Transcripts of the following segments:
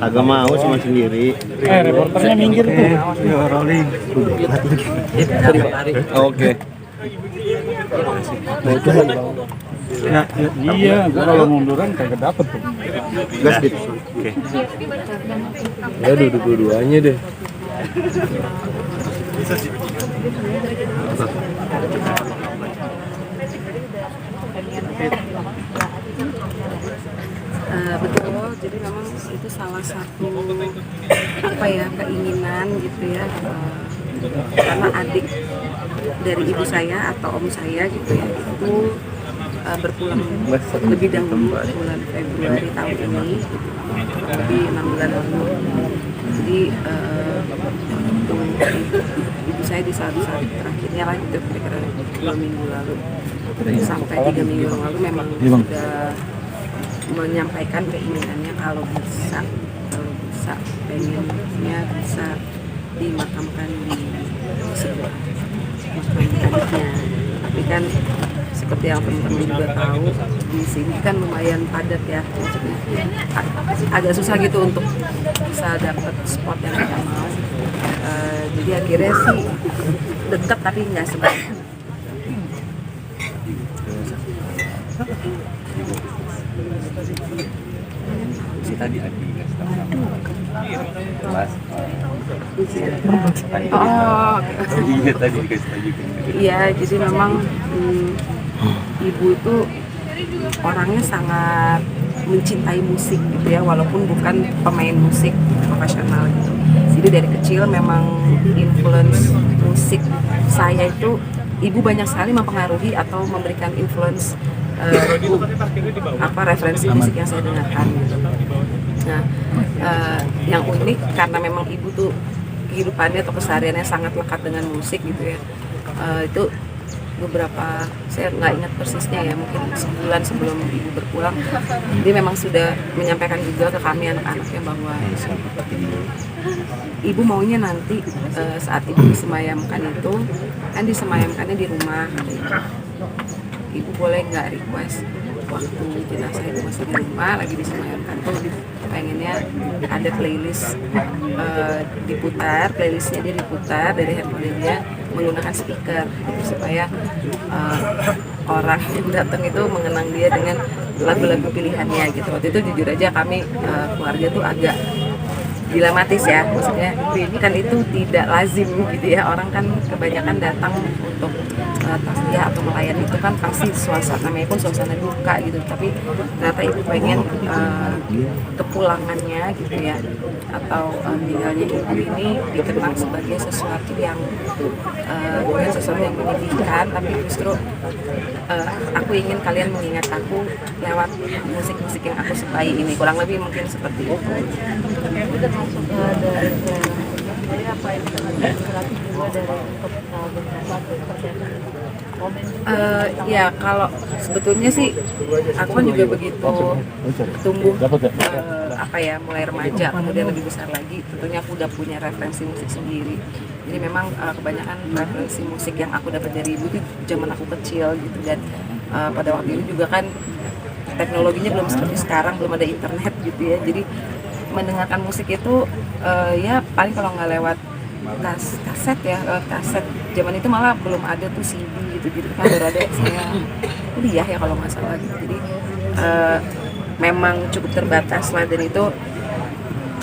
Agak mau cuma sendiri. Reporternya minggir tuh. Rolling. Oke. Nah itu kan Ya, iya, gua kalau munduran kagak dapet tuh. gas gitu. Oke. Ya duduk dua-duanya deh. Betul, jadi memang itu salah satu keinginan gitu ya, karena adik dari ibu saya atau om saya gitu ya itu berpulang lebih dahulu bulan Februari tahun ini, lebih 6 bulan lalu. Jadi waktu ibu saya di saat-saat terakhirnya lah gitu, kira-kira 2 minggu lalu sampai 3 minggu lalu memang sudah menyampaikan keinginannya kalau bisa pengennya bisa dimakamkan di sebuah makam adiknya. Tapi kan seperti yang teman-teman juga tahu, di sini kan lumayan padat ya, maksudnya agak susah gitu untuk bisa dapat spot yang kita mau. Jadi akhirnya sih dekat tapi nggak sebanyak. Si tadi Adi Mas. Oh, Iya tadi dikasih tahu juga. iya, jadi memang ibu itu orangnya sangat mencintai musik gitu ya, walaupun bukan pemain musik profesional gitu. Jadi dari kecil memang influence musik saya itu, ibu banyak sekali mempengaruhi atau memberikan influence referensi musik yang saya dengarkan gitu. Nah, yang unik karena memang ibu tuh kehidupannya atau kesehariannya sangat lekat dengan musik gitu ya. Itu beberapa, saya nggak ingat persisnya ya, mungkin sebulan sebelum ibu berpulang, dia memang sudah menyampaikan juga ke kami anak-anaknya bahwa ibu maunya nanti saat ibu disemayamkan itu kan disemayamkannya di rumah. Ibu boleh nggak request waktu jenazah itu masih di rumah lagi disemayamkan tuh pengennya ada playlist playlistnya dia diputar dari handphone dia menggunakan speaker gitu, supaya orang yang datang itu mengenang dia dengan lagu-lagu pilihannya gitu. Waktu itu jujur aja kami keluarga tuh agak dilematis ya, maksudnya kan itu tidak lazim gitu ya, orang kan kebanyakan datang untuk tasbih atau melayani itu kan pasti namanya pun suasana duka gitu, tapi ternyata ibu pengen kepulangannya gitu ya, atau meninggalnya ibu ini dikenang sebagai sesuatu yang bukan sesuatu yang menyedihkan, tapi justru aku ingin kalian mengingat aku lewat musik-musik yang aku sukai ini, kurang lebih mungkin seperti itu. Masuk dari apa yang berarti juga dari untuk ya kalau sebetulnya sih aku kan juga begitu tumbuh mulai remaja kemudian lebih besar lagi, tentunya aku udah punya referensi musik sendiri. Jadi memang kebanyakan referensi musik yang aku dapat dari ibu itu zaman aku kecil gitu, dan pada waktu itu juga kan teknologinya belum seperti sekarang, belum ada internet gitu ya. Jadi mendengarkan musik itu ya paling kalau nggak lewat kaset ya, lewat kaset. Zaman itu malah belum ada tuh CD gitu kan, baru ada saya kuliah ya kalau nggak salah gitu. Jadi memang cukup terbatas lah, dan itu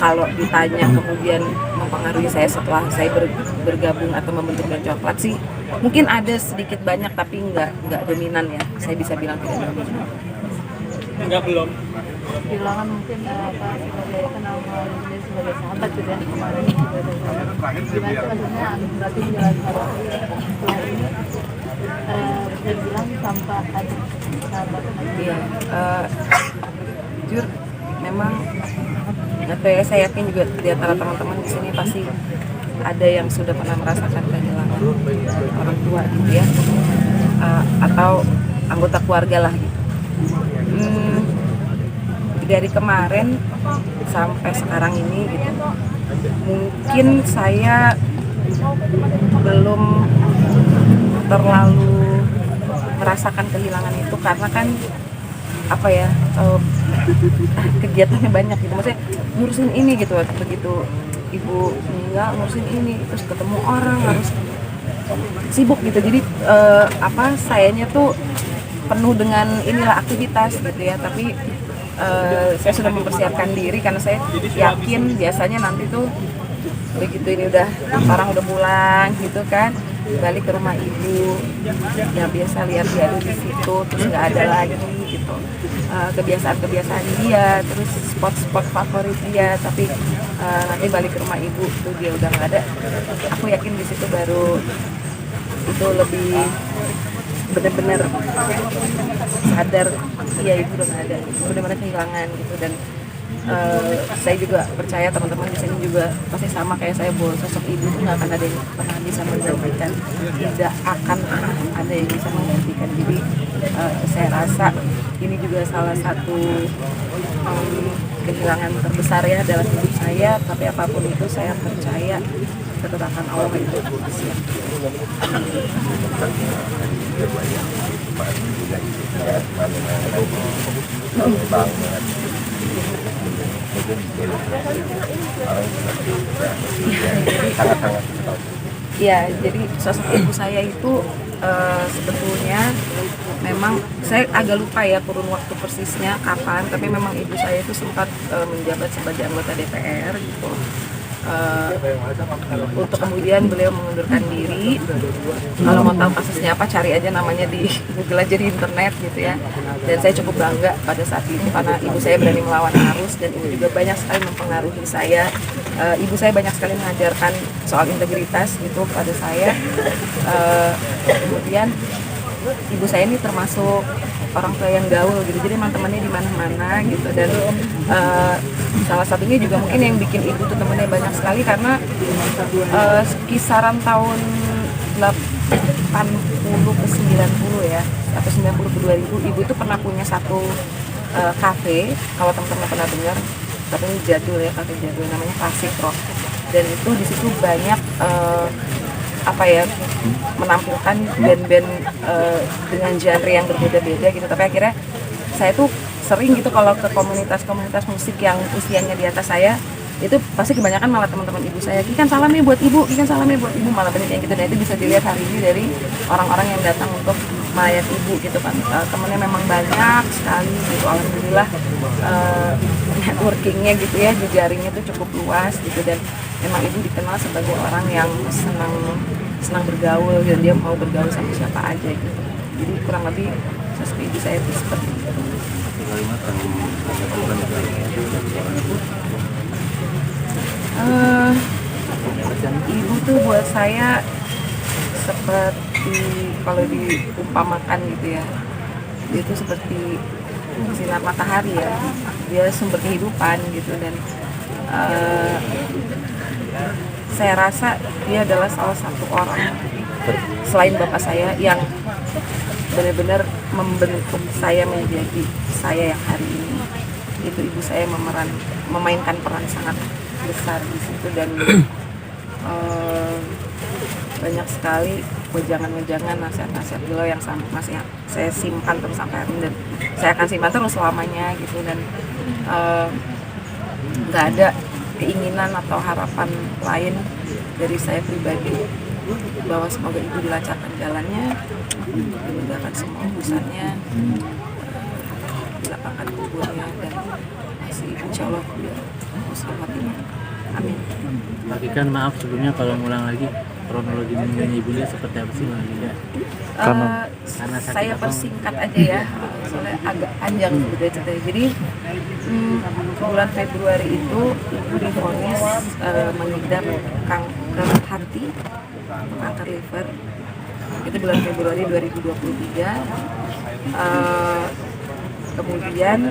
kalau ditanya kemudian mempengaruhi saya setelah saya bergabung atau membentuk Dan Coklat sih mungkin ada sedikit banyak, tapi nggak dominan ya, saya bisa bilang tidak dominan. Enggak, belum kehilangan mungkin sebagai kenal dia sebagai sahabat gitu ya, kemarin juga dari gimana maksudnya berarti menjalankan setelah ini bisa bilang tanpa ada sahabat. Iya, jujur memang atau ya, saya yakin juga di antara teman-teman di sini pasti ada yang sudah pernah merasakan kehilangan orang tua gitu ya, atau anggota keluarga lah gitu. Dari kemarin sampai sekarang ini gitu, mungkin saya belum terlalu merasakan kehilangan itu, karena kan kegiatannya banyak gitu, maksudnya ngurusin ini gitu. Begitu ibu meninggal ngurusin ini, terus ketemu orang harus sibuk gitu. Jadi sayanya tuh penuh dengan inilah aktivitas gitu ya, tapi saya sudah mempersiapkan diri karena saya yakin biasanya nanti tuh begitu ini orang udah pulang gitu kan, balik ke rumah ibu ya biasa lihat dia ada di situ, terus nggak ada lagi gitu kebiasaan-kebiasaan dia, terus spot-spot favorit dia, tapi nanti balik ke rumah ibu tuh dia udah nggak ada. Aku yakin di situ baru itu lebih benar-benar sadar iya ibu udah nggak ada, benar-benar kehilangan gitu. Dan saya juga percaya teman-teman di sini juga pasti sama kayak saya, bahwa sosok ibu itu nggak akan ada yang pernah bisa menggantikan, tidak akan ada yang bisa menggantikan. Jadi saya rasa ini juga salah satu kehilangan terbesar ya dalam hidup saya, tapi apapun itu saya percaya ketetapan Allah itu siap. Ya, jadi sosok ibu saya itu sebetulnya memang saya agak lupa ya kurun waktu persisnya kapan, tapi memang ibu saya itu sempat menjabat sebagai anggota DPR gitu. Untuk kemudian beliau mengundurkan diri. Kalau mau tahu kasusnya apa, cari aja namanya di Google aja di internet gitu ya. Dan saya cukup bangga pada saat itu karena ibu saya berani melawan arus, dan ibu juga banyak sekali mempengaruhi saya. Ibu saya banyak sekali mengajarkan soal integritas gitu pada saya. Kemudian ibu saya ini termasuk orang tua yang gaul gitu, jadi teman-temannya di mana-mana gitu. Dan salah satunya juga mungkin yang bikin ibu tuh temennya banyak sekali karena kisaran tahun 80 ke 90 ya, atau 90 ke 2000, ibu tuh pernah punya satu kafe, kalau teman-teman pernah dengar, tapi ini jadul ya, kafe jadul namanya Classic Rock. Dan itu di situ banyak menampilkan band-band dengan genre yang berbeda-beda gitu. Tapi akhirnya saya tuh sering gitu kalau ke komunitas-komunitas musik yang usianya di atas saya, itu pasti kebanyakan malah teman-teman ibu saya, Kikan salam ya buat ibu, Kikan salam ya buat ibu, malah banyak yang gitu. Dan itu bisa dilihat hari ini dari orang-orang yang datang untuk melayat ibu gitu kan. Temennya memang banyak sekali gitu, alhamdulillah. Networkingnya gitu ya, jejaringnya tuh cukup luas gitu. Dan memang ibu dikenal sebagai orang yang senang bergaul, dan dia mau bergaul sama siapa aja gitu. Jadi kurang lebih sosok ibu saya itu seperti itu. Ibu tuh buat saya seperti kalau diumpamakan gitu ya, dia tuh seperti sinar matahari ya, dia sumber kehidupan gitu. Dan saya rasa dia adalah salah satu orang selain bapak saya yang benar-benar membentuk saya menjadi saya yang hari ini. Itu ibu saya memainkan peran sangat besar di situ. Dan banyak sekali wejangan-wejangan, nasihat-nasihat beliau yang masih saya simpan terus sampai hari ini, dan saya akan simpan terus selamanya gitu. Dan nggak ada keinginan atau harapan lain dari saya pribadi, bahwa semoga ibu dilancarkan jalannya, dimudahkan semua urusannya, dilapangkan kuburnya, dan masih insya Allah selamat ini. Amin. Mbak Kikan, maaf sebelumnya kalau ngulang lagi, kronologi meninggalnya ibunya seperti apa sih Mbak Kikan? Karena saya persingkat aja ya, soalnya agak panjang sebetulnya ceritanya. Jadi bulan Februari itu ibu divonis mengidap kanker hati, kanker liver. Itu bulan Februari 2023. Kemudian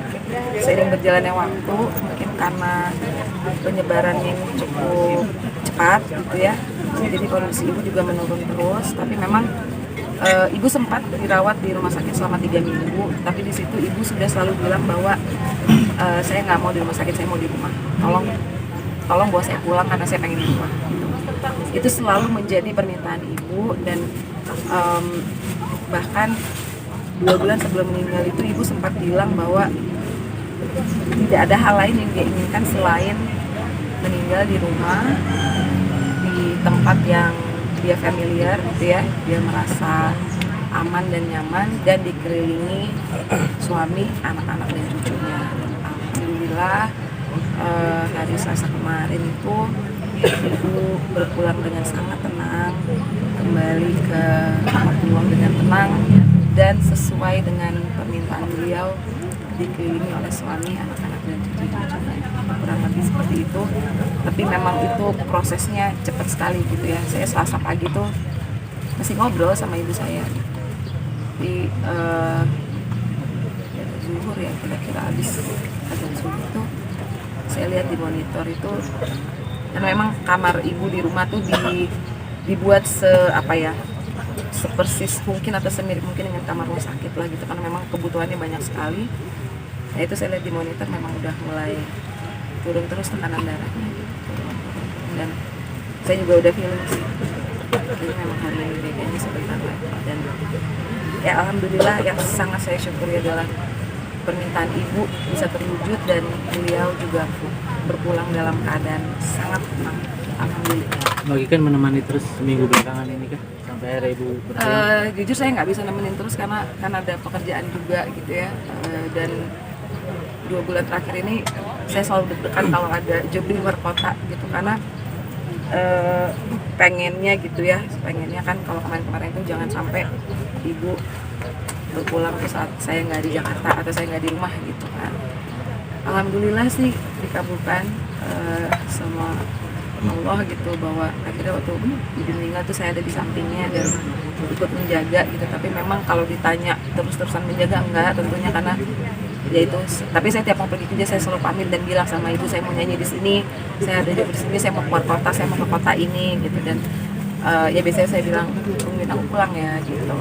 seiring berjalannya waktu, mungkin karena penyebarannya ini cukup cepat gitu ya, jadi kondisi ibu juga menurun terus. Tapi memang ibu sempat dirawat di rumah sakit selama 3 minggu, tapi di situ ibu sudah selalu bilang bahwa saya nggak mau di rumah sakit, saya mau di rumah. Tolong bawa saya pulang karena saya pengen di rumah. Itu selalu menjadi permintaan ibu. Dan bahkan 2 bulan sebelum meninggal itu ibu sempat bilang bahwa tidak ada hal lain yang dia inginkan selain meninggal di rumah, di tempat yang dia familiar gitu ya, dia merasa aman dan nyaman dan dikelilingi suami, anak-anak dan cucunya. Dan alhamdulillah hari Selasa kemarin itu ibu berpulang dengan sangat tenang, kembali ke kamar pulang dengan tenang dan sesuai dengan permintaan beliau, dikelilingi oleh suami, anak-anak dan cucu-cucunya, kurang lebih seperti itu. Tapi memang itu prosesnya cepat sekali gitu ya. Saya Selasa pagi tuh masih ngobrol sama ibu saya di zuhur ya, kira-kira habis azan subuh tuh saya lihat di monitor itu, dan memang kamar ibu di rumah tuh dibuat sepersis mungkin atau semirip mungkin dengan kamar rumah sakit lah gitu, karena memang kebutuhannya banyak sekali. Nah itu saya lihat di monitor memang udah mulai turun terus tekanan darahnya gitu. Dan saya juga udah feeling sih, jadi memang hari ini kayaknya sebentar lagi. Dan ya alhamdulillah yang sangat saya syukuri adalah permintaan ibu bisa terwujud dan beliau juga berpulang dalam keadaan sangat tenang, alhamdulillah. Bagikan menemani terus seminggu belakangan ini kah sampai akhirnya ibu berpulang? Jujur saya nggak bisa nemenin terus karena ada pekerjaan juga gitu ya. Dan 2 bulan terakhir ini saya selalu deg-degan kalau ada job di luar kota gitu, karena pengennya kan kalau kemarin itu jangan sampai ibu berpulang ke saat saya nggak di Jakarta atau saya nggak di rumah gitu kan. Alhamdulillah sih dikabulkan sama Allah gitu, bahwa akhirnya waktu ibu meninggal tuh saya ada di sampingnya dan ikut menjaga gitu. Tapi memang kalau ditanya terus-terusan menjaga enggak tentunya, karena ya itu. Tapi saya tiap mau pergi kerja saya selalu pamit dan bilang sama ibu saya mau nyanyi di sini, saya ada di sini, saya mau keluar kota, saya mau ke kota ini gitu. Dan ya biasanya saya bilang tungguin aku pulang ya gitu.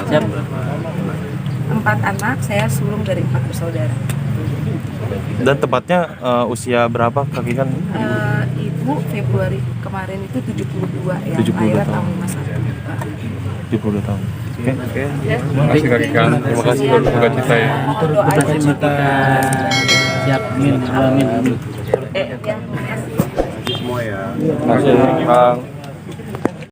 Siap. 4 anak, saya sulung dari 4 bersaudara. Dan tepatnya usia berapa kaki kan? Ibu Februari kemarin itu 72 ya, 72 lahirnya tahun. tahun 51. 72 tahun. Oke. Terima kasih Kak Kika. Terima kasih buat duka cita ya. Turut duka cita. Siap, amin, amin, amin. Ya, terima kasih. Terima kasih Bang.